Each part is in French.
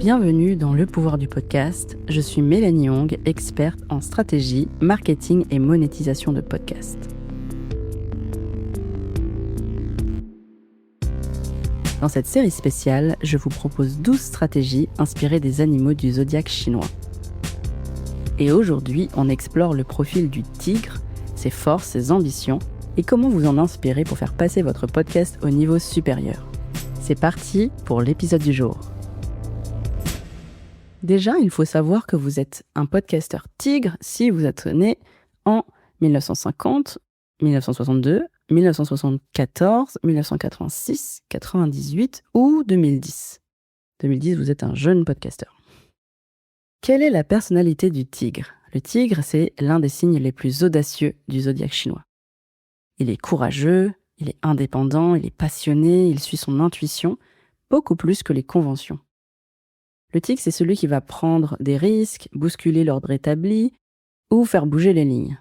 Bienvenue dans Le Pouvoir du Podcast. Je suis Mélanie Hong, experte en stratégie, marketing et monétisation de podcasts. Dans cette série spéciale, je vous propose 12 stratégies inspirées des animaux du zodiaque chinois. Et aujourd'hui, on explore le profil du tigre, ses forces, ses ambitions et comment vous en inspirer pour faire passer votre podcast au niveau supérieur. C'est parti pour l'épisode du jour. Déjà, il faut savoir que vous êtes un podcasteur tigre si vous êtes né en 1950, 1962, 1974, 1986, 98 ou 2010. 2010, vous êtes un jeune podcasteur. Quelle est la personnalité du tigre ? Le tigre, c'est l'un des signes les plus audacieux du zodiaque chinois. Il est courageux, il est indépendant, il est passionné, il suit son intuition, beaucoup plus que les conventions. Le tigre, c'est celui qui va prendre des risques, bousculer l'ordre établi ou faire bouger les lignes.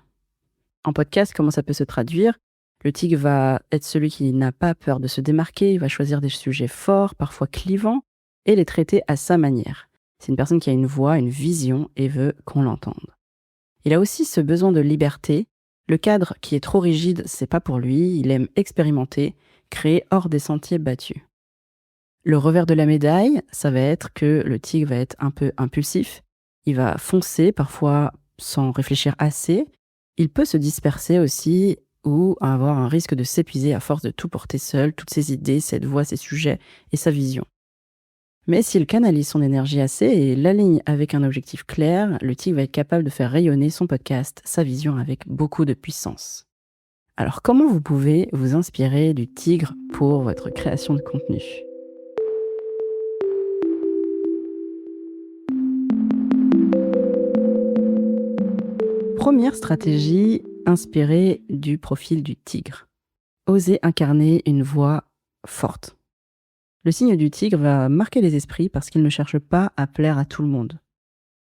En podcast, comment ça peut se traduire ? Le tigre va être celui qui n'a pas peur de se démarquer, il va choisir des sujets forts, parfois clivants, et les traiter à sa manière. C'est une personne qui a une voix, une vision et veut qu'on l'entende. Il a aussi ce besoin de liberté. Le cadre qui est trop rigide, c'est pas pour lui, il aime expérimenter, créer hors des sentiers battus. Le revers de la médaille, ça va être que le tigre va être un peu impulsif. Il va foncer, parfois sans réfléchir assez. Il peut se disperser aussi ou avoir un risque de s'épuiser à force de tout porter seul, toutes ses idées, cette voix, ses sujets et sa vision. Mais s'il canalise son énergie assez et l'aligne avec un objectif clair, le tigre va être capable de faire rayonner son podcast, sa vision avec beaucoup de puissance. Alors comment vous pouvez vous inspirer du tigre pour votre création de contenu ? Première stratégie inspirée du profil du tigre. Oser incarner une voix forte. Le signe du tigre va marquer les esprits parce qu'il ne cherche pas à plaire à tout le monde.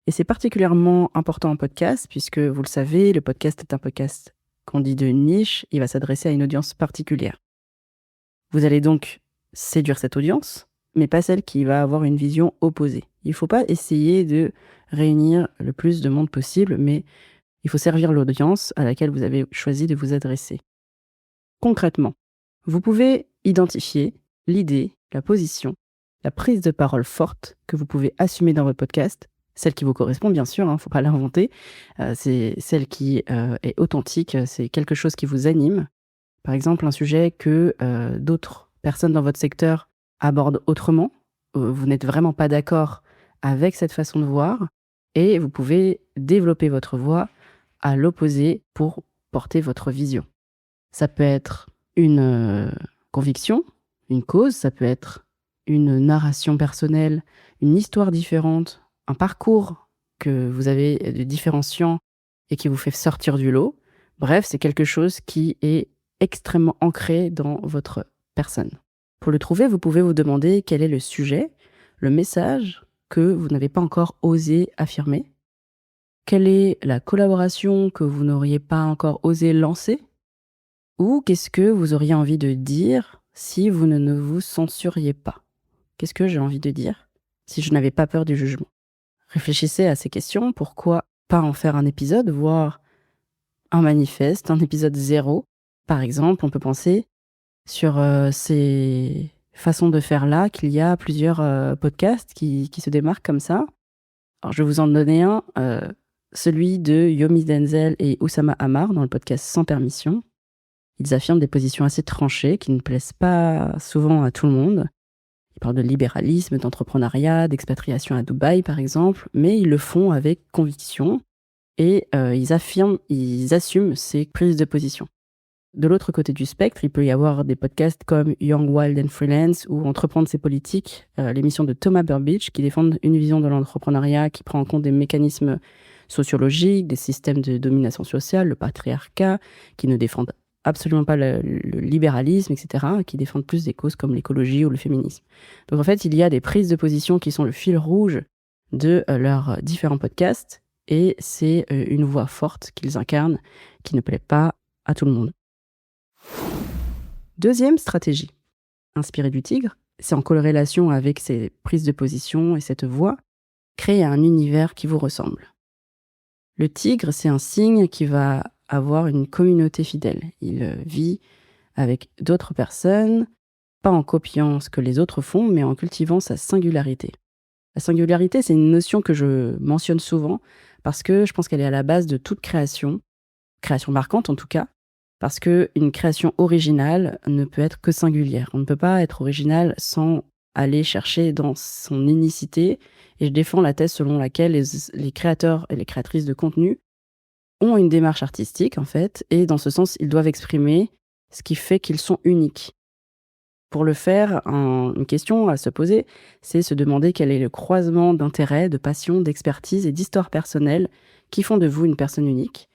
Et c'est particulièrement important en podcast puisque, vous le savez, le podcast est un podcast qu'on dit de niche, il va s'adresser à une audience particulière. Vous allez donc séduire cette audience, mais pas celle qui va avoir une vision opposée. Il ne faut pas essayer de réunir le plus de monde possible, mais il faut servir l'audience à laquelle vous avez choisi de vous adresser. Concrètement, vous pouvez identifier l'idée, la position, la prise de parole forte que vous pouvez assumer dans votre podcast, celle qui vous correspond bien sûr, il ne faut pas l'inventer, c'est celle qui est authentique, c'est quelque chose qui vous anime. Par exemple, un sujet que d'autres personnes dans votre secteur abordent autrement, vous n'êtes vraiment pas d'accord avec cette façon de voir, et vous pouvez développer votre voix à l'opposé pour porter votre vision. Ça peut être une conviction, une cause, ça peut être une narration personnelle, une histoire différente, un parcours que vous avez de différenciant et qui vous fait sortir du lot. Bref, c'est quelque chose qui est extrêmement ancré dans votre personne. Pour le trouver, vous pouvez vous demander quel est le sujet, le message que vous n'avez pas encore osé affirmer. Quelle est la collaboration que vous n'auriez pas encore osé lancer ? Ou qu'est-ce que vous auriez envie de dire si vous ne vous censuriez pas ? Qu'est-ce que j'ai envie de dire si je n'avais pas peur du jugement ? Réfléchissez à ces questions. Pourquoi pas en faire un épisode, voire un manifeste, un épisode 0 ? Par exemple, on peut penser sur ces façons de faire là qu'il y a plusieurs podcasts qui se démarquent comme ça. Alors, je vais vous en donner un. Celui de Yomi Denzel et Oussama Ammar dans le podcast Sans Permission. Ils affirment des positions assez tranchées qui ne plaisent pas souvent à tout le monde. Ils parlent de libéralisme, d'entrepreneuriat, d'expatriation à Dubaï par exemple, mais ils le font avec conviction et ils assument ces prises de position. De l'autre côté du spectre, il peut y avoir des podcasts comme Young, Wild and Freelance ou Entreprendre ses politiques, l'émission de Thomas Burbidge qui défendent une vision de l'entrepreneuriat qui prend en compte des mécanismes sociologiques, des systèmes de domination sociale, le patriarcat, qui ne défendent absolument pas le libéralisme, etc., qui défendent plus des causes comme l'écologie ou le féminisme. Donc en fait, il y a des prises de position qui sont le fil rouge de leurs différents podcasts et c'est une voix forte qu'ils incarnent qui ne plaît pas à tout le monde. Deuxième stratégie, inspirée du tigre, C'est en corrélation avec ces prises de position et cette voix, créer un univers qui vous ressemble. Le tigre, c'est un signe qui va avoir une communauté fidèle. Il vit avec d'autres personnes, pas en copiant ce que les autres font, mais en cultivant sa singularité. La singularité, c'est une notion que je mentionne souvent parce que je pense qu'elle est à la base de toute création, création marquante en tout cas, parce qu'une création originale ne peut être que singulière. On ne peut pas être original sans aller chercher dans son unicité. Et je défends la thèse selon laquelle les créateurs et les créatrices de contenu ont une démarche artistique, en fait, et dans ce sens, ils doivent exprimer ce qui fait qu'ils sont uniques. Pour le faire, une question à se poser, c'est se demander quel est le croisement d'intérêts, de passions, d'expertise et d'histoires personnelles qui font de vous une personne unique.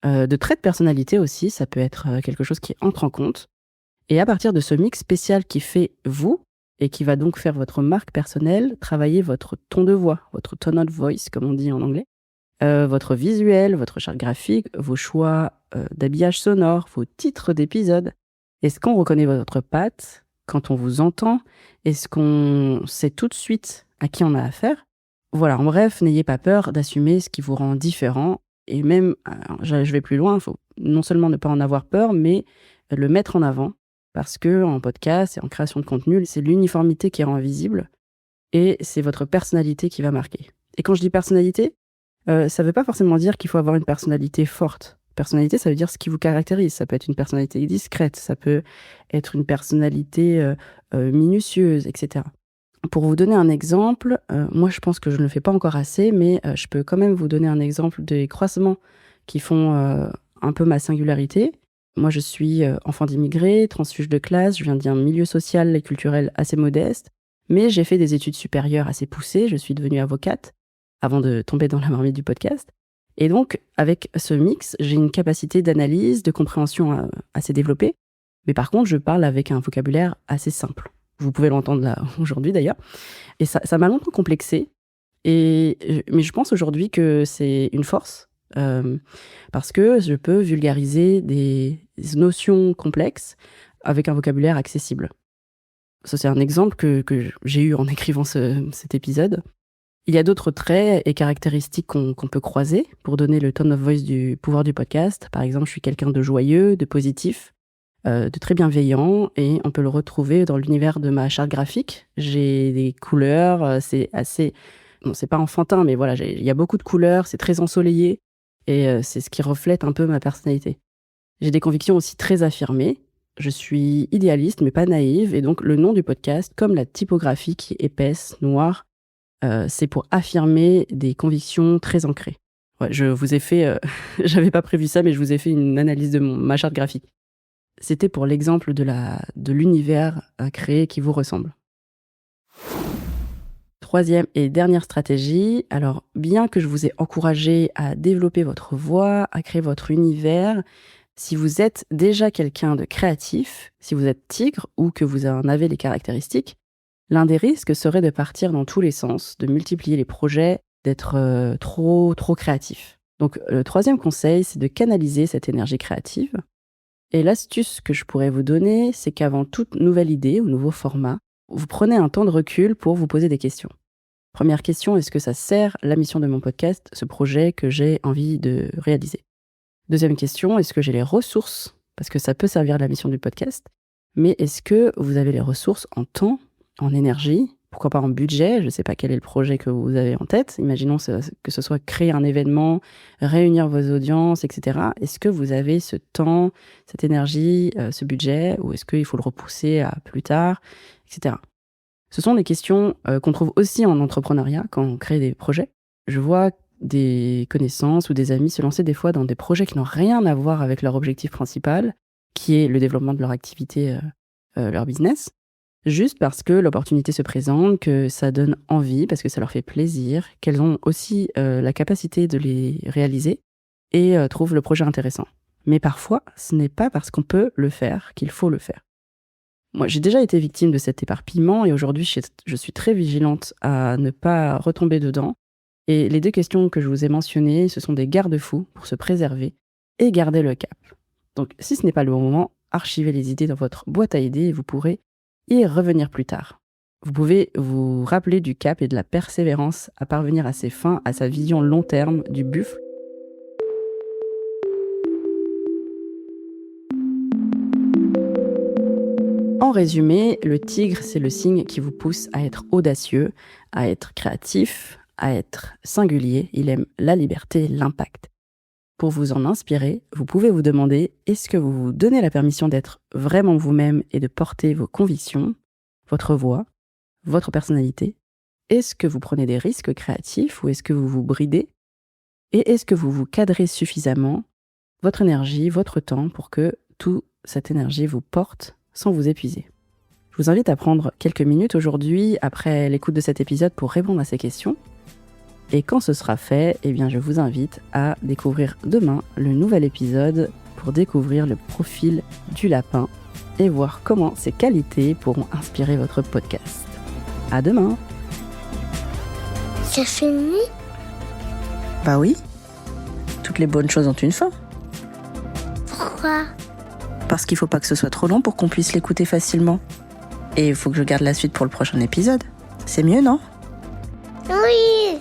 De traits de personnalité aussi, ça peut être quelque chose qui entre en compte. Et à partir de ce mix spécial qui fait vous, et qui va donc faire votre marque personnelle, travailler votre ton de voix, votre tone of voice, comme on dit en anglais, votre visuel, votre charte graphique, vos choix d'habillage sonore, vos titres d'épisodes. Est-ce qu'on reconnaît votre patte quand on vous entend? Est-ce qu'on sait tout de suite à qui on a affaire? Voilà, en bref, n'ayez pas peur d'assumer ce qui vous rend différent. Et même, je vais plus loin, il faut non seulement ne pas en avoir peur, mais le mettre en avant. Parce que en podcast et en création de contenu, c'est l'uniformité qui rend visible et c'est votre personnalité qui va marquer. Et quand je dis personnalité, ça ne veut pas forcément dire qu'il faut avoir une personnalité forte. Personnalité, ça veut dire ce qui vous caractérise. Ça peut être une personnalité discrète, ça peut être une personnalité minutieuse, etc. Pour vous donner un exemple, moi je pense que je ne le fais pas encore assez, mais je peux quand même vous donner un exemple des croisements qui font un peu ma singularité. Moi je suis enfant d'immigrés, transfuge de classe, je viens d'un milieu social et culturel assez modeste, mais j'ai fait des études supérieures assez poussées, je suis devenue avocate avant de tomber dans la marmite du podcast. Et donc, avec ce mix, j'ai une capacité d'analyse, de compréhension assez développée, mais par contre, je parle avec un vocabulaire assez simple. Vous pouvez l'entendre là aujourd'hui d'ailleurs. Et ça m'a longtemps complexée. Mais je pense aujourd'hui que c'est une force parce que je peux vulgariser des notions complexes avec un vocabulaire accessible. Ça, c'est un exemple que j'ai eu en écrivant cet épisode. Il y a d'autres traits et caractéristiques qu'on peut croiser pour donner le tone of voice du pouvoir du podcast. Par exemple, je suis quelqu'un de joyeux, de positif, de très bienveillant et on peut le retrouver dans l'univers de ma charte graphique. J'ai des couleurs, c'est assez... Bon, c'est pas enfantin, mais voilà, il y a beaucoup de couleurs, c'est très ensoleillé et c'est ce qui reflète un peu ma personnalité. J'ai des convictions aussi très affirmées. Je suis idéaliste, mais pas naïve. Et donc, le nom du podcast, comme la typographie qui est épaisse, noire, c'est pour affirmer des convictions très ancrées. Ouais, je vous ai fait... j'avais pas prévu ça, mais je vous ai fait une analyse de ma charte graphique. C'était pour l'exemple de l'univers à créer qui vous ressemble. Troisième et dernière stratégie, alors bien que je vous ai encouragé à développer votre voix, à créer votre univers, si vous êtes déjà quelqu'un de créatif, si vous êtes tigre ou que vous en avez les caractéristiques, l'un des risques serait de partir dans tous les sens, de multiplier les projets, d'être trop créatif. Donc le troisième conseil, c'est de canaliser cette énergie créative. Et l'astuce que je pourrais vous donner, c'est qu'avant toute nouvelle idée ou nouveau format, vous prenez un temps de recul pour vous poser des questions. Première question, est-ce que ça sert la mission de mon podcast, ce projet que j'ai envie de réaliser? Deuxième question, est-ce que j'ai les ressources? Parce que ça peut servir la mission du podcast. Mais est-ce que vous avez les ressources en temps, en énergie, pourquoi pas en budget? Je ne sais pas quel est le projet que vous avez en tête. Imaginons que ce soit créer un événement, réunir vos audiences, etc. Est-ce que vous avez ce temps, cette énergie, ce budget, ou est-ce qu'il faut le repousser à plus tard, etc. Ce sont des questions qu'on trouve aussi en entrepreneuriat quand on crée des projets. Je vois des connaissances ou des amis se lancer des fois dans des projets qui n'ont rien à voir avec leur objectif principal, qui est le développement de leur activité, leur business, juste parce que l'opportunité se présente, que ça donne envie, parce que ça leur fait plaisir, qu'elles ont aussi la capacité de les réaliser et trouvent le projet intéressant. Mais parfois, ce n'est pas parce qu'on peut le faire qu'il faut le faire. Moi, j'ai déjà été victime de cet éparpillement et aujourd'hui, je suis très vigilante à ne pas retomber dedans. Et les deux questions que je vous ai mentionnées, ce sont des garde-fous pour se préserver et garder le cap. Donc, si ce n'est pas le bon moment, archivez les idées dans votre boîte à idées et vous pourrez y revenir plus tard. Vous pouvez vous rappeler du cap et de la persévérance à parvenir à ses fins, à sa vision long terme du buffle. En résumé, le tigre, c'est le signe qui vous pousse à être audacieux, à être créatif, à être singulier. Il aime la liberté et l'impact. Pour vous en inspirer, vous pouvez vous demander, est-ce que vous vous donnez la permission d'être vraiment vous-même et de porter vos convictions, votre voix, votre personnalité? Est-ce que vous prenez des risques créatifs ou est-ce que vous vous bridez? Et est-ce que vous vous cadrez suffisamment votre énergie, votre temps pour que toute cette énergie vous porte sans vous épuiser? Je vous invite à prendre quelques minutes aujourd'hui après l'écoute de cet épisode pour répondre à ces questions. Et quand ce sera fait, eh bien, je vous invite à découvrir demain le nouvel épisode pour découvrir le profil du lapin et voir comment ses qualités pourront inspirer votre podcast. À demain! C'est fini? Bah oui, toutes les bonnes choses ont une fin. Pourquoi? Parce qu'il faut pas que ce soit trop long pour qu'on puisse l'écouter facilement. Et il faut que je garde la suite pour le prochain épisode. C'est mieux, non? Oui!